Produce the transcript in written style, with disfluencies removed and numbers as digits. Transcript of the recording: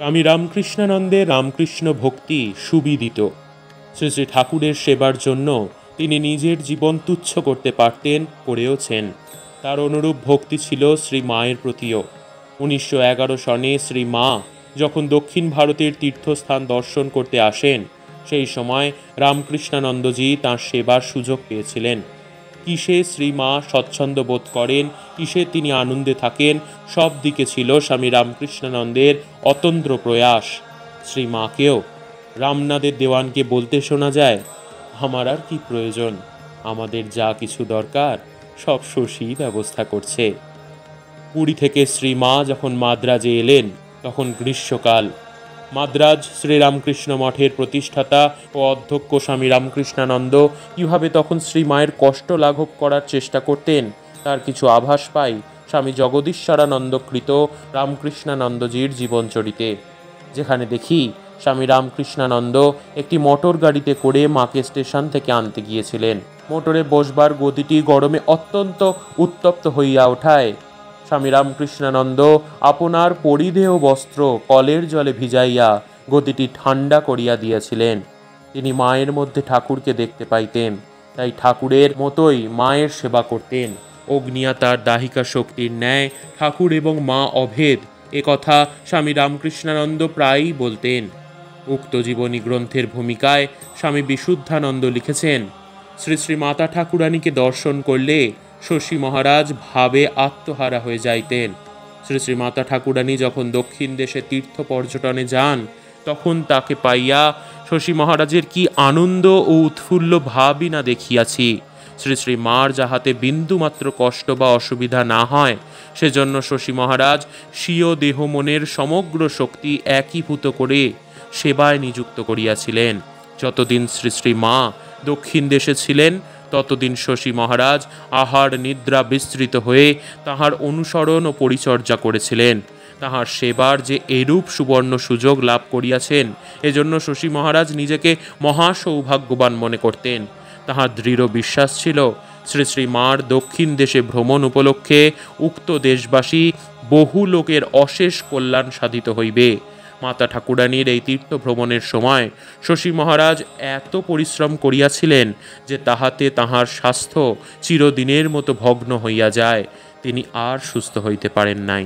স্বামী রামকৃষ্ণানন্দের রামকৃষ্ণ ভক্তি সুবিদিত। শ্রী শ্রী ঠাকুরের সেবার জন্য তিনি নিজের জীবন তুচ্ছ করতে পারতেন, করেওছেন। তার অনুরূপ ভক্তি ছিল শ্রী মায়ের প্রতিও। 1911 সনে শ্রী মা যখন দক্ষিণ ভারতের তীর্থস্থান দর্শন করতে আসেন, সেই সময় রামকৃষ্ণানন্দজি তাঁর সেবার সুযোগ পেয়েছিলেন। কিসে শ্রী মা স্বচ্ছন্দ বোধ করেন, কিসে তিনি আনন্দে থাকেন, সব দিকে ছিল স্বামী রামকৃষ্ণানন্দের অতন্দ্র প্রয়াস। শ্রী মাকেও রামনাদের দেওয়ানকে বলতে শোনা যায়, আমার আর কি প্রয়োজন, আমাদের যা কিছু দরকার সব শশী ব্যবস্থা করছে। পুরী থেকে শ্রী মা যখন মাদ্রাজে এলেন, তখন গ্রীষ্মকাল। মাদ্রাজ শ্রীরামকৃষ্ণ মঠের প্রতিষ্ঠাতা ও অধ্যক্ষ স্বামী রামকৃষ্ণানন্দ কীভাবে তখন শ্রী মায়ের কষ্ট লাঘব করার চেষ্টা করতেন, তার কিছু আভাস পাই স্বামী জগদীশ্বরানন্দকৃত রামকৃষ্ণানন্দজির জীবনচরিতে, যেখানে দেখি স্বামী রামকৃষ্ণানন্দ একটি মোটর গাড়িতে করে মাকে স্টেশন থেকে আনতে গিয়েছিলেন। মোটরে বসবার গদিটি গরমে অত্যন্ত উত্তপ্ত হইয়া ওঠায় স্বামী রামকৃষ্ণানন্দ আপনার পরিধেয় বস্ত্র কলের জলে ভিজাইয়া গদিটি ঠান্ডা করিয়া দিয়েছিলেন। তিনি মায়ের মধ্যে ঠাকুরকে দেখতে পাইতেন, তাই ঠাকুরের মতোই মায়ের সেবা করতেন। অগ্নিয়া তার দাহিকা শক্তির ন্যায় ঠাকুর এবং মা অভেদ, একথা স্বামী রামকৃষ্ণানন্দ প্রায়ই বলতেন। উক্ত জীবনী গ্রন্থের ভূমিকায় স্বামী বিশুদ্ধানন্দ লিখেছেন, শ্রী শ্রী মাতা ঠাকুরানীকে দর্শন করলে শশী মহারাজ ভাবে আত্মহারা হয়ে যাইতেন। শ্রী শ্রী মাতা ঠাকুরানী যখন দক্ষিণ দেশে তীর্থ পর্যটনে যান, তখন তাকে পাইয়া শশী মহারাজের কি আনন্দ ও উৎফুল্ল ভাবই না দেখিয়াছি। শ্রী শ্রী মার যাহাতে বিন্দুমাত্র কষ্ট বা অসুবিধা না হয়, সেজন্য শশী মহারাজ স্বীয় দেহ মনের সমগ্র শক্তি একীভূত করে সেবায় নিযুক্ত করিয়াছিলেন। যতদিন শ্রী শ্রী মা দক্ষিণ দেশে ছিলেন, ততদিন শশী মহারাজ আহার নিদ্রা বিস্তৃত হয়ে তাহার অনুসরণ ও পরিচর্যা করেছিলেন। তাহার সেবার যে এরূপ সুবর্ণ সুযোগ লাভ করিয়াছেন, এজন্য শশী মহারাজ নিজেকে মহা সৌভাগ্যবান মনে করতেন। তাহার দৃঢ় বিশ্বাস ছিল, শ্রী শ্রী মার দক্ষিণ দেশে ভ্রমণ উপলক্ষে উক্ত দেশবাসী বহু লোকের অশেষ কল্যাণ সাধিত হইবে। মাতা ঠাকুরানীর এই তীর্থ ভ্রমণের সময় শশী মহারাজ এত পরিশ্রম করিয়াছিলেন যে তাহাতে তাহার স্বাস্থ্য চিরদিনের মতো ভগ্ন হইয়া যায়, তিনি আর সুস্থ হইতে পারেন নাই।